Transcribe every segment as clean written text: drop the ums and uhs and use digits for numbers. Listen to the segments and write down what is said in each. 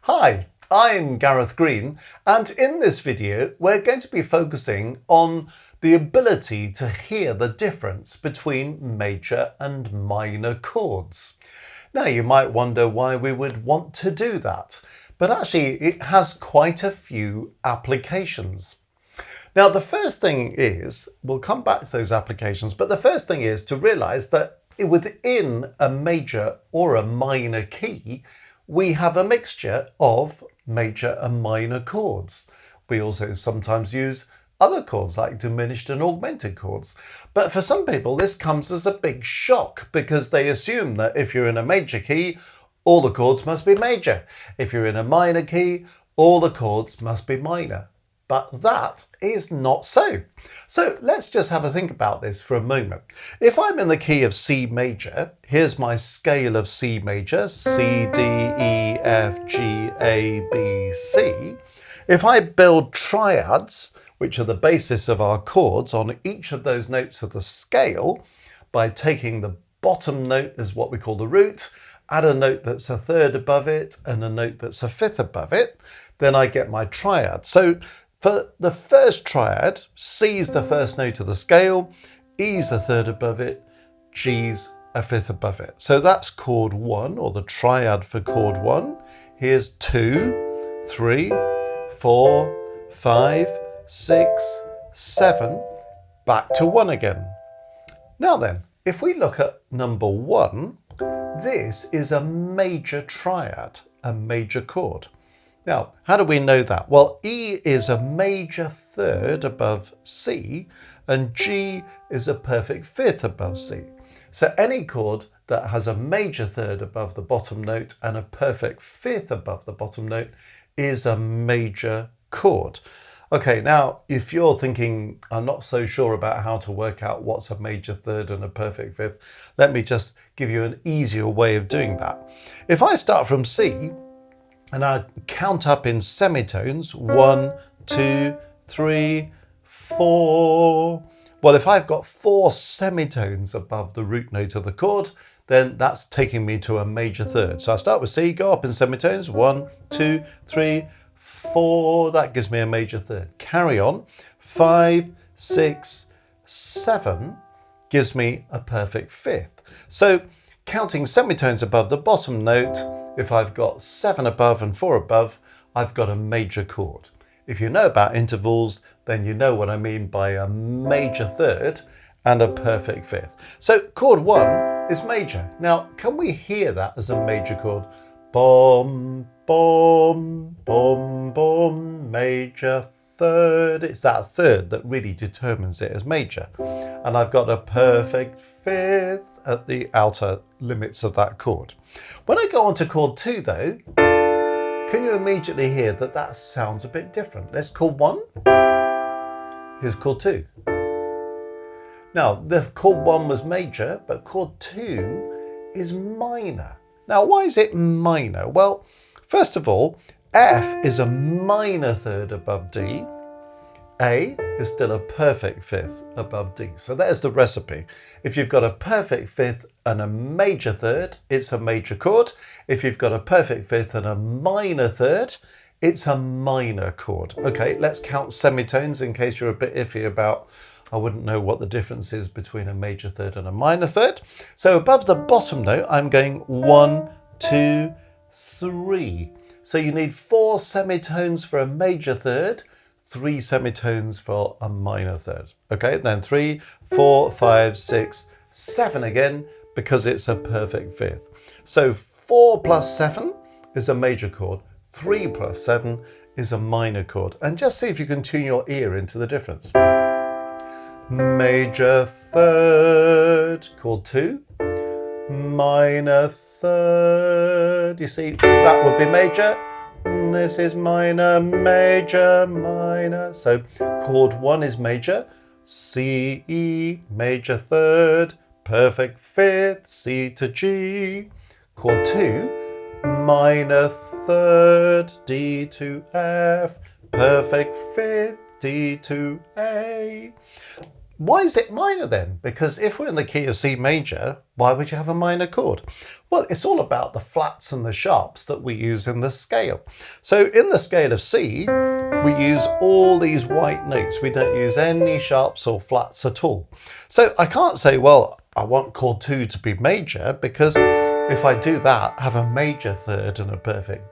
Hi, I'm Gareth Green, and in this video we're going to be focusing on the ability to hear the difference between major and minor chords. Now you might wonder why we would want to do that, but actually it has quite a few applications. Now the first thing is, we'll come back to those applications, but the first thing is to realise that within a major or a minor key, we have a mixture of major and minor chords. We also sometimes use other chords like diminished and augmented chords. But for some people, this comes as a big shock because they assume that if you're in a major key, all the chords must be major. If you're in a minor key, all the chords must be minor. But that is not so. So let's just have a think about this for a moment. If I'm in the key of C major, here's my scale of C major, C, D, E, F, G, A, B, C. If I build triads, which are the basis of our chords on each of those notes of the scale, by taking the bottom note as what we call the root, add a note that's a third above it and a note that's a fifth above it, then I get my triad. So for the first triad, C's the first note of the scale, E's a third above it, G's a fifth above it. So that's chord 1, or the triad for chord 1. Here's 2, 3, 4, 5, 6, 7, back to 1 again. Now then, if we look at number 1, this is a major triad, a major chord. Now, how do we know that? Well, E is a major third above C, and G is a perfect fifth above C. So any chord that has a major third above the bottom note and a perfect fifth above the bottom note is a major chord. Okay, now if you're thinking, I'm not so sure about how to work out what's a major third and a perfect fifth, let me just give you an easier way of doing that. If I start from C, and I count up in semitones, 1, 2, 3, 4. Well, if I've got 4 semitones above the root note of the chord, then that's taking me to a major third. So I start with C, go up in semitones, 1, 2, 3, 4. That gives me a major third. Carry on, 5, 6, 7 gives me a perfect fifth. So counting semitones above the bottom note, if I've got 7 above and 4 above, I've got a major chord. If you know about intervals, then you know what I mean by a major third and a perfect fifth. So chord 1 is major. Now, can we hear that as a major chord? Bom, bom, bom, bom, major third. It's that third that really determines it as major. And I've got a perfect fifth at the outer limits of that chord. When I go on to chord 2 though, can you immediately hear that that sounds a bit different? Let's chord 1. Here's chord 2. Now the chord 1 was major, but chord 2 is minor. Now why is it minor? Well, first of all, F is a minor third above D. A is still a perfect fifth above D. So there's the recipe. If you've got a perfect fifth and a major third, it's a major chord. If you've got a perfect fifth and a minor third, it's a minor chord. Okay, let's count semitones in case you're a bit iffy about, I wouldn't know what the difference is between a major third and a minor third. So above the bottom note, I'm going 1, 2, 3. So you need 4 semitones for a major third, 3 semitones for a minor third. Okay, then 3, 4, 5, 6, 7 again, because it's a perfect fifth. So 4 plus 7 is a major chord, 3 plus 7 is a minor chord. And just see if you can tune your ear into the difference. Major third, chord 2, minor third. You see, that would be major. This is minor, major, minor. So chord 1 is major, C, E, major third, perfect fifth, C to G. Chord 2, minor third, D to F, perfect fifth, D to A. why is it minor then? Because if we're in the key of C major, why would you have a minor chord? Well, it's all about the flats and the sharps that we use in the scale. So in the scale of C, we use all these white notes. We don't use any sharps or flats at all. So I can't say, well, I want chord 2 to be major, because if I do that, have a major third and a perfect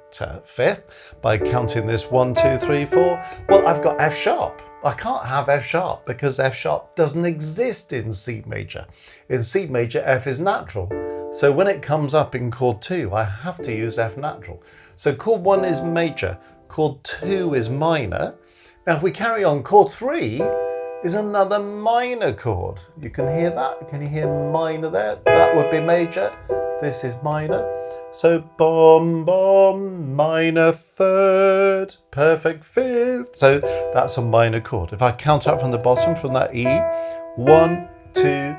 fifth by counting this 1, 2, 3, 4, well, I've got F sharp. I can't have F sharp because F sharp doesn't exist in C major. In C major, F is natural. So when it comes up in chord 2, I have to use F natural. So chord 1 is major, chord 2 is minor. Now if we carry on, chord 3 is another minor chord. You can hear that. Can you hear minor there? That would be major. This is minor. So bom, bom, minor third, perfect fifth. So that's a minor chord. If I count up from the bottom, from that E, 1, 2,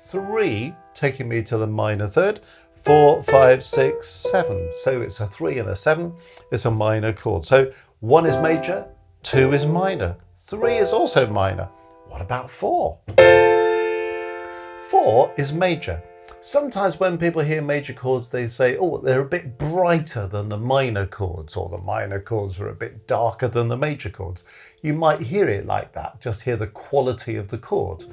3, taking me to the minor third, 4, 5, 6, 7. So it's a 3 and a 7. It's a minor chord. So 1 is major, 2 is minor, 3 is also minor. What about 4? 4 is major. Sometimes when people hear major chords, they say, oh, they're a bit brighter than the minor chords, or the minor chords are a bit darker than the major chords. You might hear it like that, just hear the quality of the chord.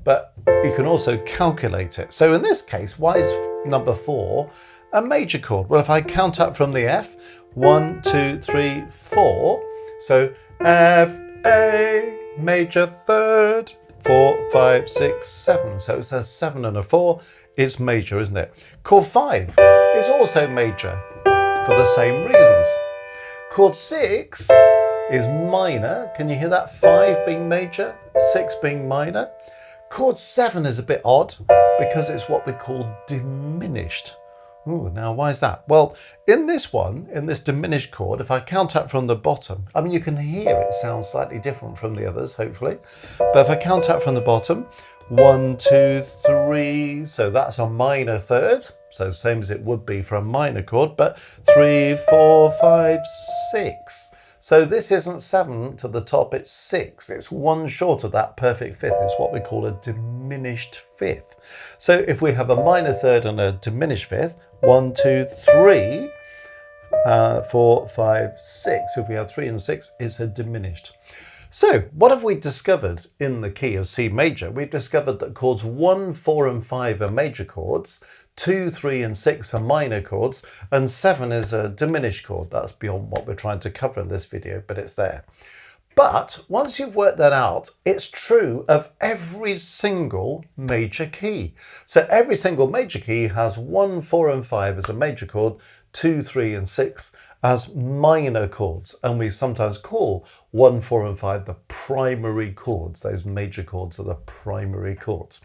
But you can also calculate it. So in this case, why is number 4 a major chord? Well, if I count up from the F, 1, 2, 3, 4. So F, A, major third, 4, 5, 6, 7. So it's a 7 and a 4. It's major, isn't it? Chord 5 is also major for the same reasons. Chord 6 is minor. Can you hear that? 5 being major, 6 being minor. Chord 7 is a bit odd because it's what we call diminished. Ooh, now why is that? Well, in this one, in this diminished chord, if I count up from the bottom, I mean, you can hear it sounds slightly different from the others, hopefully. But if I count up from the bottom, 1, 2, 3, so that's a minor third. So same as it would be for a minor chord, but 3, 4, 5, 6. So this isn't 7 to the top, it's 6. It's 1 short of that perfect fifth. It's what we call a diminished fifth. So if we have a minor third and a diminished fifth, 1, 2, 3, 4, 5, 6. If we have 3 and 6, it's a diminished. So what have we discovered in the key of C major? We've discovered that chords 1, 4 and 5 are major chords, 2, 3 and 6 are minor chords, and 7 is a diminished chord. That's beyond what we're trying to cover in this video, but it's there. But once you've worked that out, it's true of every single major key. So every single major key has 1, 4 and 5 as a major chord, 2, 3 and 6 as minor chords. And we sometimes call 1, 4 and 5 the primary chords. Those major chords are the primary chords.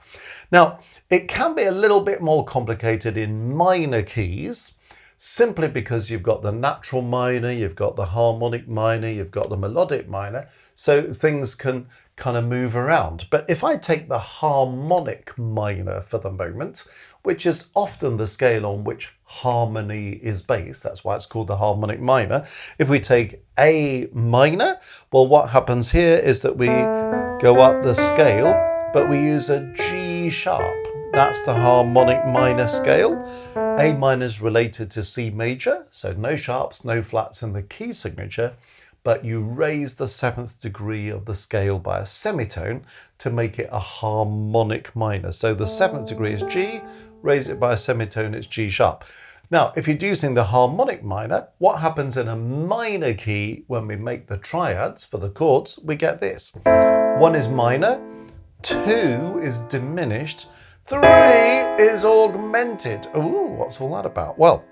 Now, it can be a little bit more complicated in minor keys, simply because you've got the natural minor, you've got the harmonic minor, you've got the melodic minor, so things can kind of move around. But if I take the harmonic minor for the moment, which is often the scale on which harmony is based, that's why it's called the harmonic minor. If we take A minor, well, what happens here is that we go up the scale, but we use a G sharp. That's the harmonic minor scale. A minor is related to C major, so no sharps, no flats in the key signature, but you raise the 7th degree of the scale by a semitone to make it a harmonic minor. So the 7th degree is G, raise it by a semitone, it's G sharp. Now, if you're using the harmonic minor, what happens in a minor key when we make the triads for the chords? We get this. 1 is minor, 2 is diminished, 3 is augmented. Ooh, what's all that about? Well,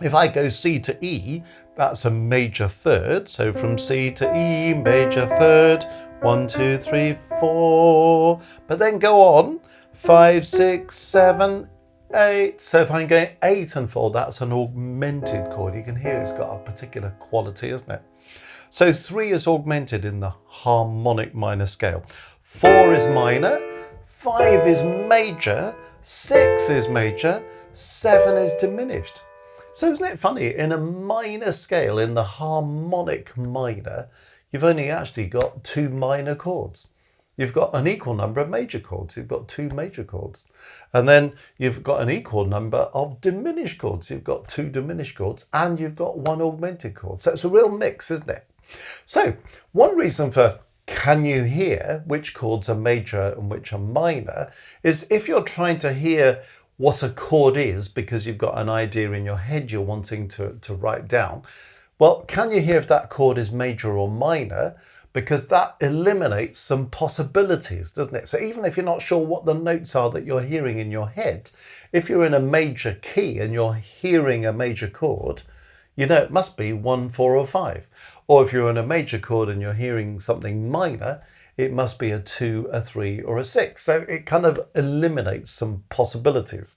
if I go C to E, that's a major third. So from C to E, major third, 1, 2, 3, 4. But then go on, 5, 6, 7, 8. So if I'm going 8 and 4, that's an augmented chord. You can hear it's got a particular quality, isn't it? So 3 is augmented in the harmonic minor scale. 4 is minor. 5 is major, 6 is major, 7 is diminished. So isn't it funny, in a minor scale, in the harmonic minor, you've only actually got 2 minor chords. you've got an equal number of major chords. You've got 2 major chords. And then you've got an equal number of diminished chords. You've got 2 diminished chords and you've got 1 augmented chord. So it's a real mix, isn't it? So one reason for can you hear which chords are major and which are minor is if you're trying to hear what a chord is because you've got an idea in your head you're wanting to write down. Well, can you hear if that chord is major or minor? Because that eliminates some possibilities, doesn't it? So even if you're not sure what the notes are that you're hearing in your head, if you're in a major key and you're hearing a major chord, you know it must be 1, 4 or 5. Or if you're in a major chord and you're hearing something minor, it must be a 2, a 3 or a 6. So it kind of eliminates some possibilities.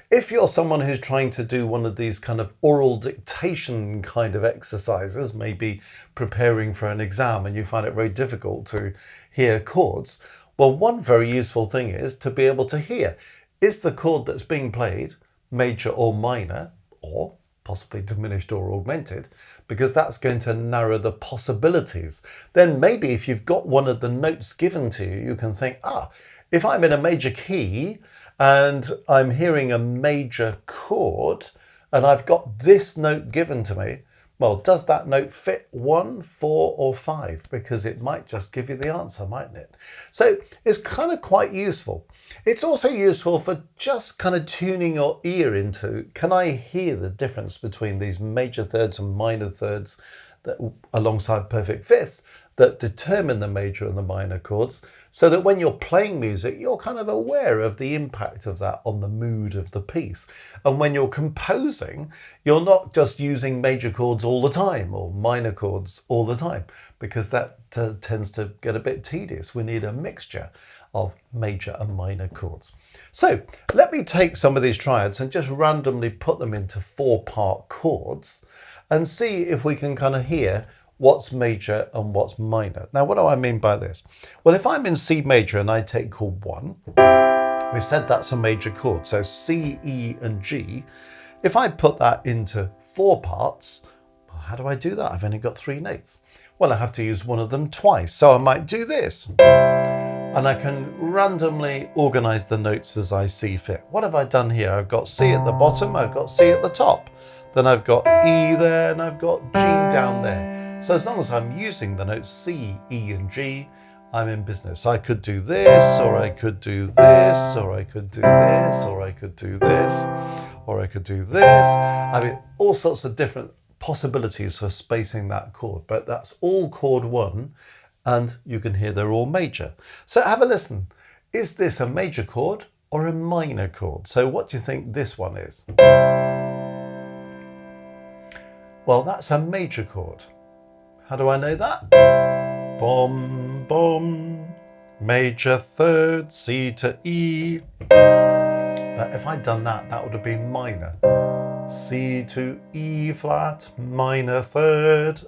If you're someone who's trying to do one of these kind of oral dictation kind of exercises, maybe preparing for an exam and you find it very difficult to hear chords, well, one very useful thing is to be able to hear, is the chord that's being played major or minor, or possibly diminished or augmented, because that's going to narrow the possibilities. Then maybe if you've got one of the notes given to you, you can think, if I'm in a major key and I'm hearing a major chord and I've got this note given to me, well, does that note fit 1, 4 or 5? Because it might just give you the answer, mightn't it? So it's kind of quite useful. It's also useful for just kind of tuning your ear into, can I hear the difference between these major thirds and minor thirds that, alongside perfect fifths, that determine the major and the minor chords, so that when you're playing music, you're kind of aware of the impact of that on the mood of the piece. And when you're composing, you're not just using major chords all the time or minor chords all the time, because that tends to get a bit tedious. We need a mixture of major and minor chords. So let me take some of these triads and just randomly put them into 4-part chords and see if we can kind of hear what's major and what's minor. Now, what do I mean by this? Well, if I'm in C major and I take chord 1, we said that's a major chord. So C, E and G. If I put that into 4 parts, well, how do I do that? I've only got 3 notes. Well, I have to use one of them twice. So I might do this. And I can randomly organize the notes as I see fit. What have I done here? I've got C at the bottom, I've got C at the top. Then I've got E there and I've got G down there. So as long as I'm using the notes C, E and G, I'm in business. I could do this, or I could do this, or I could do this, or I could do this, or I could do this. I mean, all sorts of different possibilities for spacing that chord, but that's all chord 1, and you can hear they're all major. So have a listen. Is this a major chord or a minor chord? So what do you think this one is? Well, that's a major chord. How do I know that? Bom, bom, major third, C to E. But if I'd done that, that would have been minor. C to E flat, minor third.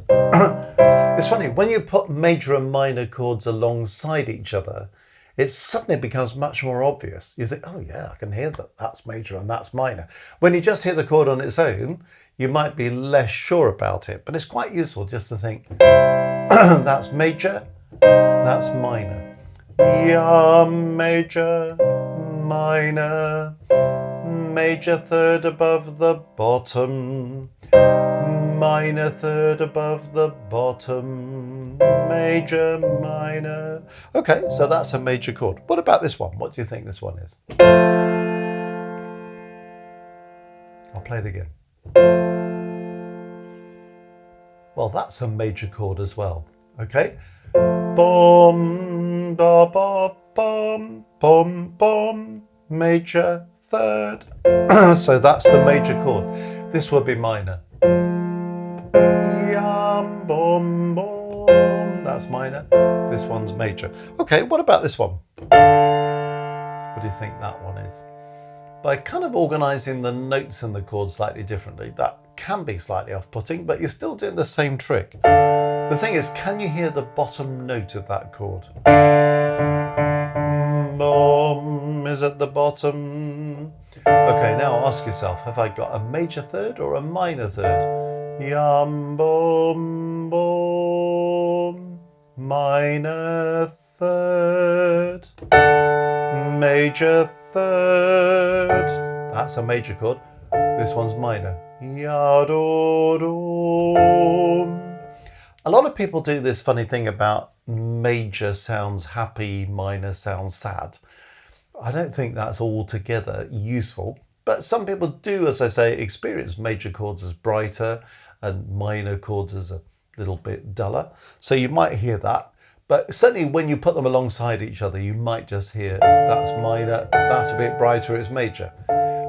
It's funny, when you put major and minor chords alongside each other, it suddenly becomes much more obvious. You think, oh yeah, I can hear that that's major and that's minor. When you just hear the chord on its own, you might be less sure about it, but it's quite useful just to think, that's major, that's minor. Yeah, major, minor, major third above the bottom, minor third above the bottom, major, minor. Okay, so that's a major chord. What about this one? What do you think this one is? I'll play it again. Well, that's a major chord as well. Okay. Bom, ba, ba, bom, bom, bom, major third. So that's the major chord. This would be minor. Yum, bom, bom. That's minor. This one's major. Okay, what about this one? What do you think that one is? By kind of organising the notes and the chords slightly differently, that can be slightly off-putting, but you're still doing the same trick. The thing is, can you hear the bottom note of that chord? Bom is at the bottom. Okay, now ask yourself, have I got a major third or a minor third? Yum, bom, bom. minor third, major third. That's a major chord. This one's minor. Ya, do, do. A lot of people do this funny thing about major sounds happy, minor sounds sad. I don't think that's altogether useful, but some people do, as I say, experience major chords as brighter and minor chords as a little bit duller. So you might hear that, but certainly when you put them alongside each other, you might just hear that's minor, that's a bit brighter, it's major.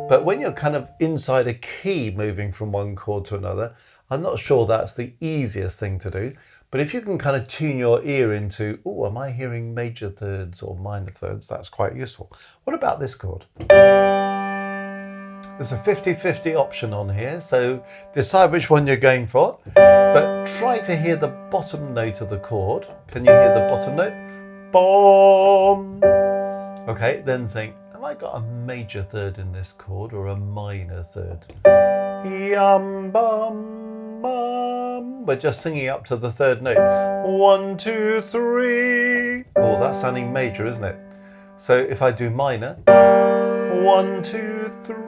But when you're kind of inside a key moving from one chord to another, I'm not sure that's the easiest thing to do. But if you can kind of tune your ear into, oh, am I hearing major thirds or minor thirds? That's quite useful. What about this chord? There's a 50-50 option on here, so decide which one you're going for. But try to hear the bottom note of the chord. Can you hear the bottom note? Boom. Okay, then think, have I got a major third in this chord or a minor third? Yum, bum, bum. We're just singing up to the third note. 1, 2, 3. Oh, that's sounding major, isn't it? So if I do minor, 1, 2, 3.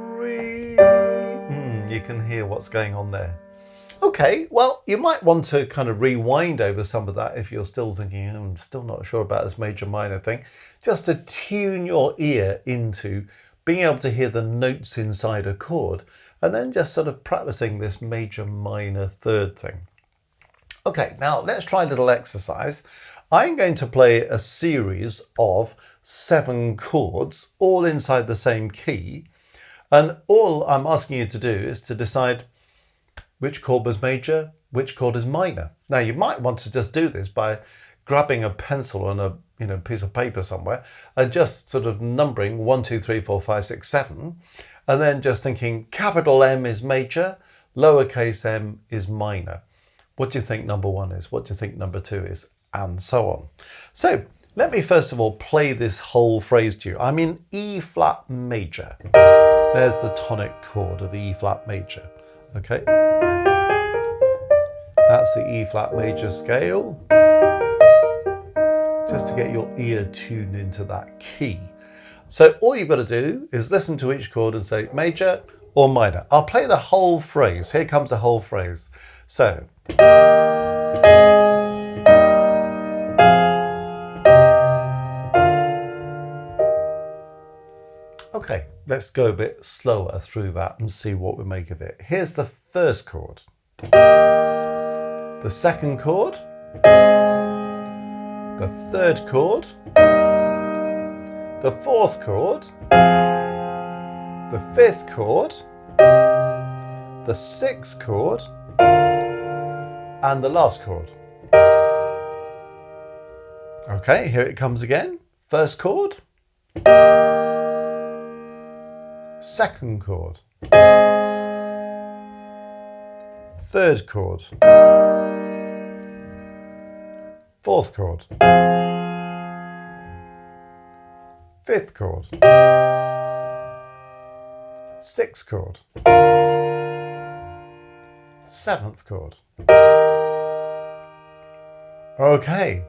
You can hear what's going on there. Okay, well, you might want to kind of rewind over some of that if you're still thinking, I'm still not sure about this major minor thing, just to tune your ear into being able to hear the notes inside a chord and then just sort of practicing this major minor third thing. Okay, now let's try a little exercise. I'm going to play a series of 7 chords, all inside the same key. And all I'm asking you to do is to decide which chord was major, which chord is minor. Now you might want to just do this by grabbing a pencil and a piece of paper somewhere and just sort of numbering 1, 2, 3, 4, 5, 6, 7, and then just thinking capital M is major, lowercase m is minor. What do you think number 1 is? What do you think number 2 is? And so on. So let me first of all play this whole phrase to you. I'm in E flat major. There's the tonic chord of E flat major. Okay. That's the E flat major scale. Just to get your ear tuned into that key. So all you've got to do is listen to each chord and say major or minor. I'll play the whole phrase. Here comes the whole phrase. So. Okay, let's go a bit slower through that and see what we make of it. Here's the first chord. The second chord. The third chord. The fourth chord. The fifth chord. The sixth chord. And the last chord. Okay, here it comes again. First chord. Second chord. Third chord. Fourth chord. Fifth chord. Sixth chord. Seventh chord. Okay.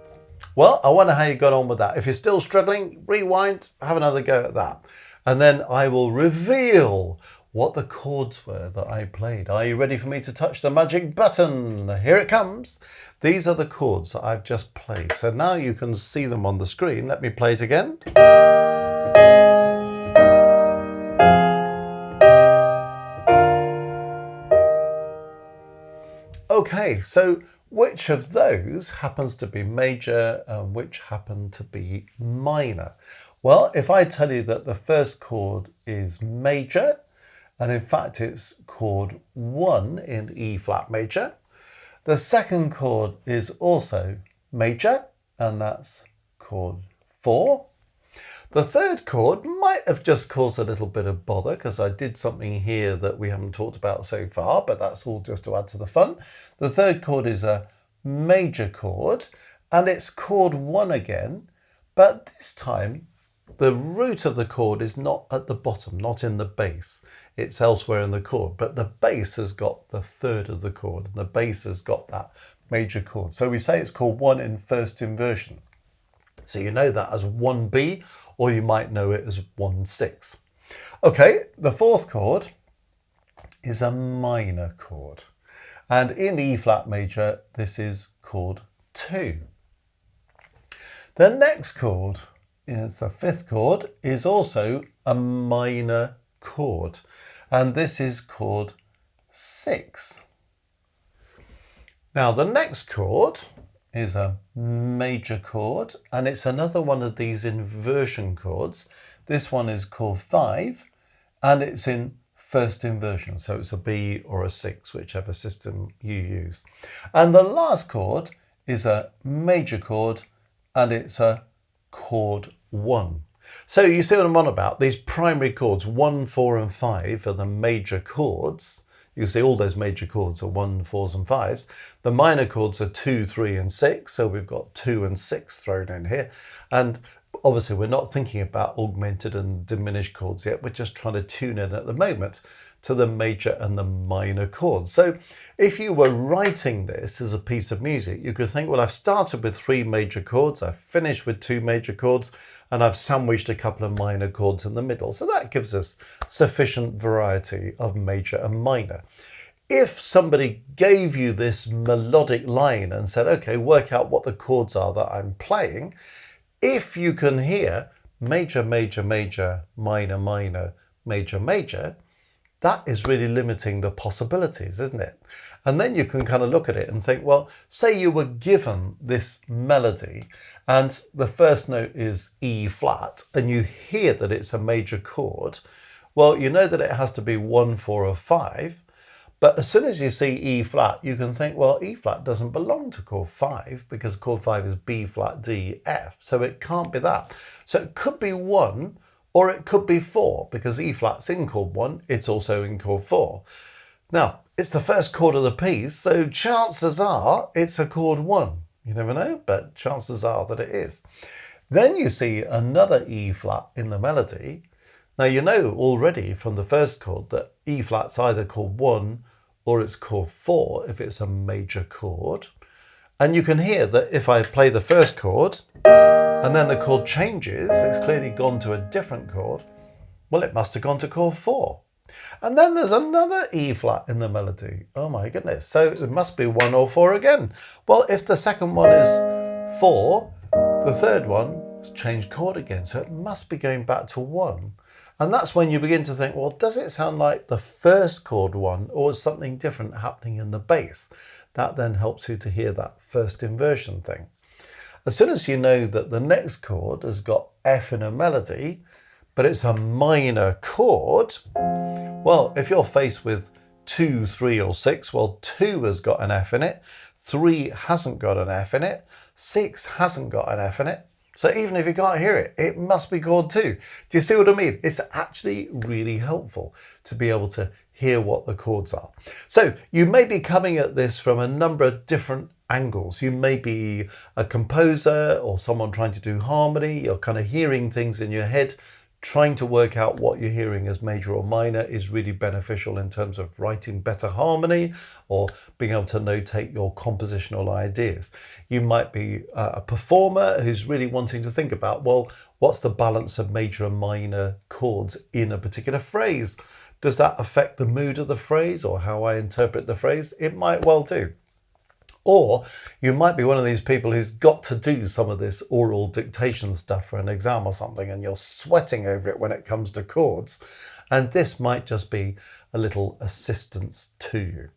Well, I wonder how you got on with that. If you're still struggling, rewind, have another go at that. And then I will reveal what the chords were that I played. Are you ready for me to touch the magic button? Here it comes. These are the chords that I've just played. So now you can see them on the screen. Let me play it again. Okay, so which of those happens to be major and which happen to be minor? Well, if I tell you that the first chord is major, and in fact it's chord 1 in E flat major, the second chord is also major, and that's chord 4. The third chord might have just caused a little bit of bother because I did something here that we haven't talked about so far, but that's all just to add to the fun. The third chord is a major chord and it's chord 1 again, but this time the root of the chord is not at the bottom, not in the bass. It's elsewhere in the chord, but the bass has got the third of the chord and the bass has got that major chord. So we say it's called 1 in first inversion. So you know that as 1B, or you might know it as 1/6. Okay, the fourth chord is a minor chord. And in E flat major, this is chord 2. The next chord is the fifth chord, is also a minor chord. And this is chord 6. Now the next chord is a major chord, and it's another one of these inversion chords. This one is chord 5, and it's in first inversion, so it's a B or a 6, whichever system you use. And the last chord is a major chord, and it's a chord 1. So you see what I'm on about? These primary chords, 1, 4 and 5 are the major chords. You see all those major chords are 1, 4s and 5s. The minor chords are 2, 3 and 6. So we've got 2 and 6 thrown in here. And obviously we're not thinking about augmented and diminished chords yet. We're just trying to tune in at the moment to the major and the minor chords. So if you were writing this as a piece of music, you could think, well, I've started with 3 major chords, I've finished with 2 major chords, and I've sandwiched a couple of minor chords in the middle. So that gives us sufficient variety of major and minor. If somebody gave you this melodic line and said, okay, work out what the chords are that I'm playing, if you can hear major, major, major, minor, minor, major, major, that is really limiting the possibilities, isn't it? And then you can kind of look at it and think, well, say you were given this melody and the first note is E flat and you hear that it's a major chord. Well, you know that it has to be 1, 4 or 5. But as soon as you see E flat, you can think, well, E flat doesn't belong to chord 5 because chord 5 is B flat, D, F. So it can't be that. So it could be 1 or it could be 4 because E flat's in chord 1. It's also in chord 4. Now, it's the first chord of the piece. So chances are it's a chord 1. You never know, but chances are that it is. Then you see another E flat in the melody. Now, you know already from the first chord that E flat's either chord 1 or it's chord 4 if it's a major chord. And you can hear that if I play the first chord and then the chord changes, it's clearly gone to a different chord. Well, it must have gone to chord 4. And then there's another E flat in the melody. Oh my goodness. So it must be 1 or 4 again. Well, if the second one is 4, the third one has changed chord again. So it must be going back to 1. And that's when you begin to think, well, does it sound like the first chord 1 or is something different happening in the bass? That then helps you to hear that first inversion thing. As soon as you know that the next chord has got F in a melody, but it's a minor chord, well, if you're faced with 2, 3 or 6, well, 2 has got an F in it, 3 hasn't got an F in it, 6 hasn't got an F in it. So even if you can't hear it, it must be chord 2. Do you see what I mean? It's actually really helpful to be able to hear what the chords are. So you may be coming at this from a number of different angles. You may be a composer or someone trying to do harmony. You're kind of hearing things in your head. Trying to work out what you're hearing as major or minor is really beneficial in terms of writing better harmony or being able to notate your compositional ideas. You might be a performer who's really wanting to think about, well, what's the balance of major and minor chords in a particular phrase? Does that affect the mood of the phrase or how I interpret the phrase? It might well do. Or you might be one of these people who's got to do some of this oral dictation stuff for an exam or something, and you're sweating over it when it comes to chords. And this might just be a little assistance to you.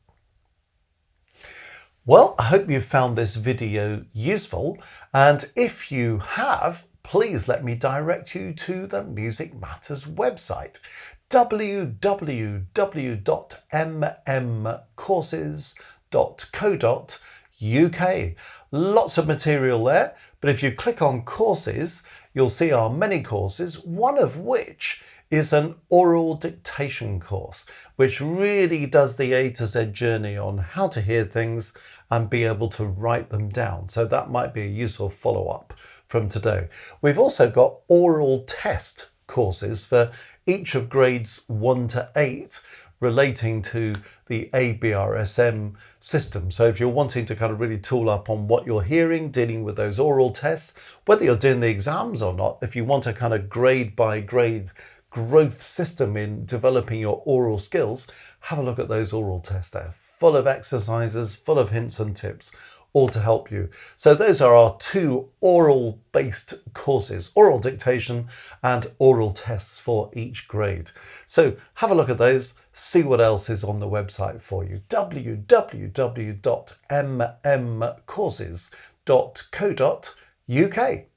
Well, I hope you found this video useful. And if you have, please let me direct you to the Music Matters website, www.mmcourses.co.uk. Lots of material there, but if you click on courses, you'll see our many courses, one of which is an oral dictation course, which really does the A to Z journey on how to hear things and be able to write them down. So that might be a useful follow-up from today. We've also got oral test courses for each of grades 1 to 8, relating to the ABRSM system. So if you're wanting to kind of really tool up on what you're hearing, dealing with those oral tests, whether you're doing the exams or not, if you want a kind of grade by grade growth system in developing your oral skills, have a look at those oral tests there, full of exercises, full of hints and tips, all to help you. So those are our two oral based courses, oral dictation and oral tests for each grade. So have a look at those, see what else is on the website for you. www.mmcourses.co.uk